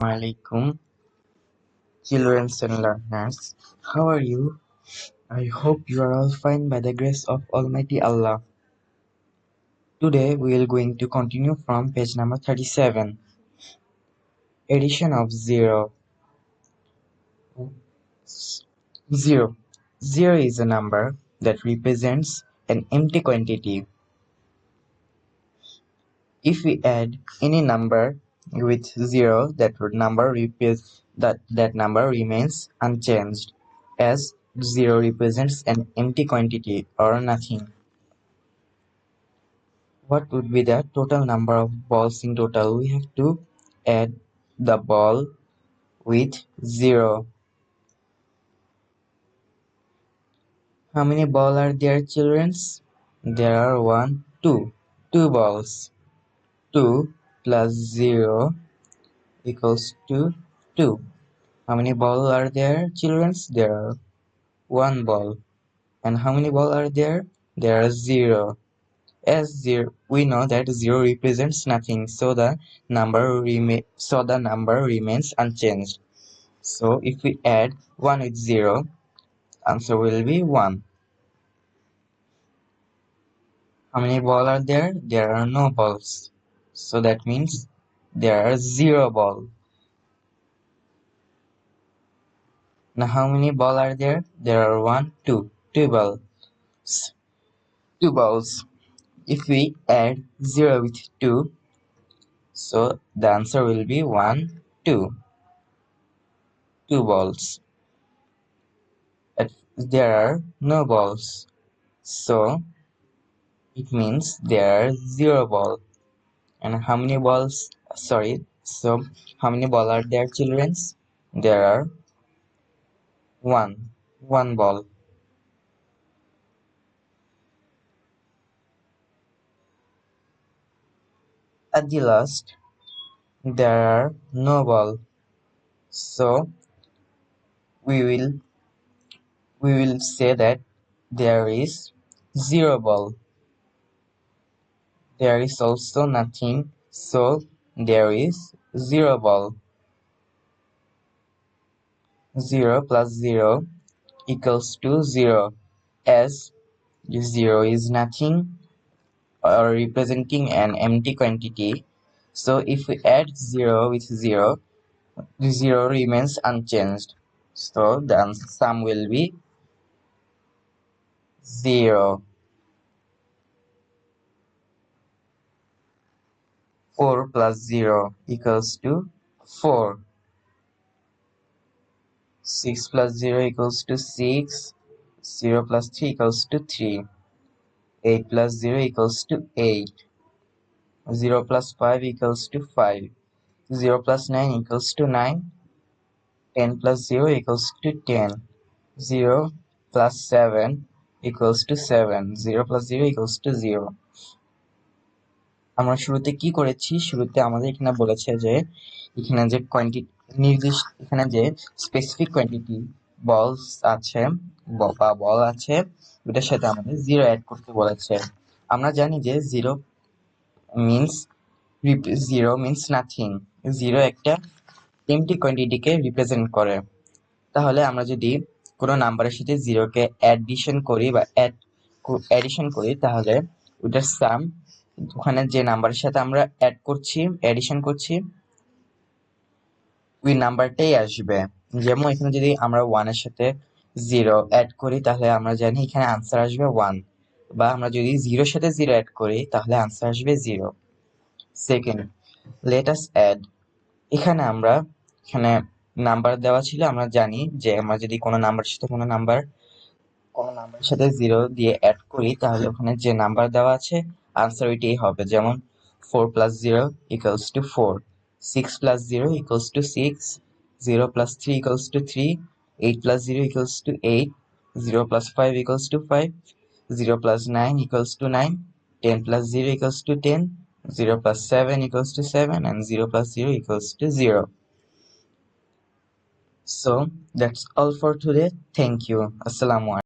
Alaikum, children and learners. How are you? I hope you are all fine by the grace of Almighty Allah. Today we are going to continue from page number 37. Addition of 0. 0. 0 is a number that represents an empty quantity. If we add any number with 0, that number remains unchanged, as 0 represents an empty quantity or nothing. What would be the total number of balls in total? We have to add the ball with 0. How many balls are there, children? There are 1, 2. 2 balls. 2 plus 0 equals to 2. How many balls are there, children? There are 1 ball. And how many balls are there? There are 0. As 0, we know that 0 represents nothing, so the number remains unchanged. So if we add 1 with 0, answer will be 1. How many balls are there? There are no balls. So that means there are 0 balls. Now how many balls are there? There are 1, 2. 2 balls. 2 balls. If we add 0 with 2, so the answer will be 1, 2. 2 balls. There are no balls, so it means there are 0 balls. And how many balls? So how many balls are there, children? There are 1 ball. At the last, there are no ball, so we will say that there is 0 ball. There is also nothing, so there is 0 ball. 0 plus 0 equals to 0, as 0 is nothing or representing an empty quantity. So if we add 0 with 0, the 0 remains unchanged. So the sum will be 0. 4 plus 0 equals to 4. 6 plus 0 equals to 6. 0 plus 3 equals to 3. 8 plus 0 equals to 8. 0 plus 5 equals to 5. 0 plus 9 equals to 9. 10 plus 0 equals to 10. 0 plus 7 equals to 7. 0 plus 0 equals to 0. আমরা শুরুতে কি করেছি? শুরুতে আমাদের এখানে বলেছে যে এখানে যে এখানে যে স্পেসিফিক কোয়ান্টিটি বলস আছে বা বল আছে, ওটার সাথে আমাদের 0 অ্যাড করতে বলেছে। আমরা জানি যে 0 মিন্স নাথিং। 0 একটা এমটি কোয়ান্টিটিকে রিপ্রেজেন্ট করে। তাহলে আমরা যদি কোনো নাম্বারের সাথে 0 কে অ্যাডিশন করি, তাহলে ওটার সাম ওখানে যে নাম্বারের সাথে আমরা অ্যাডিশন করছি ওই নাম্বারটাই আসবে। যেমন এখানে যদি আমরা 1 এর সাথে 0 অ্যাড করি, তাহলে আমরা জানি এখানে আনসার আসবে 1, বা আমরা যদি 0 এর সাথে 0 অ্যাড করি তাহলে আনসার আসবে 0। Second, let us add. এখানে নাম্বার দেওয়া ছিল, আমরা জানি যে আমরা যদি কোনো নাম্বারের সাথে 0 দিয়ে অ্যাড করি, তাহলে ওখানে যে নাম্বার দেওয়া আছে আনসার ওইটাই হবে। যেমন 4 plus 0 equals to 4. 6 plus 0 equals to 6. 0 plus 3 equals to 3. 8 plus 0 equals to 8. 0 plus 5 equals to 5. 0 plus 9 equals to 9. 10 plus 0 equals to 10. 0 plus 7 equals to 7. And 0 plus 0 equals to 0. So that's all for today. Thank you. Assalamu alaikum.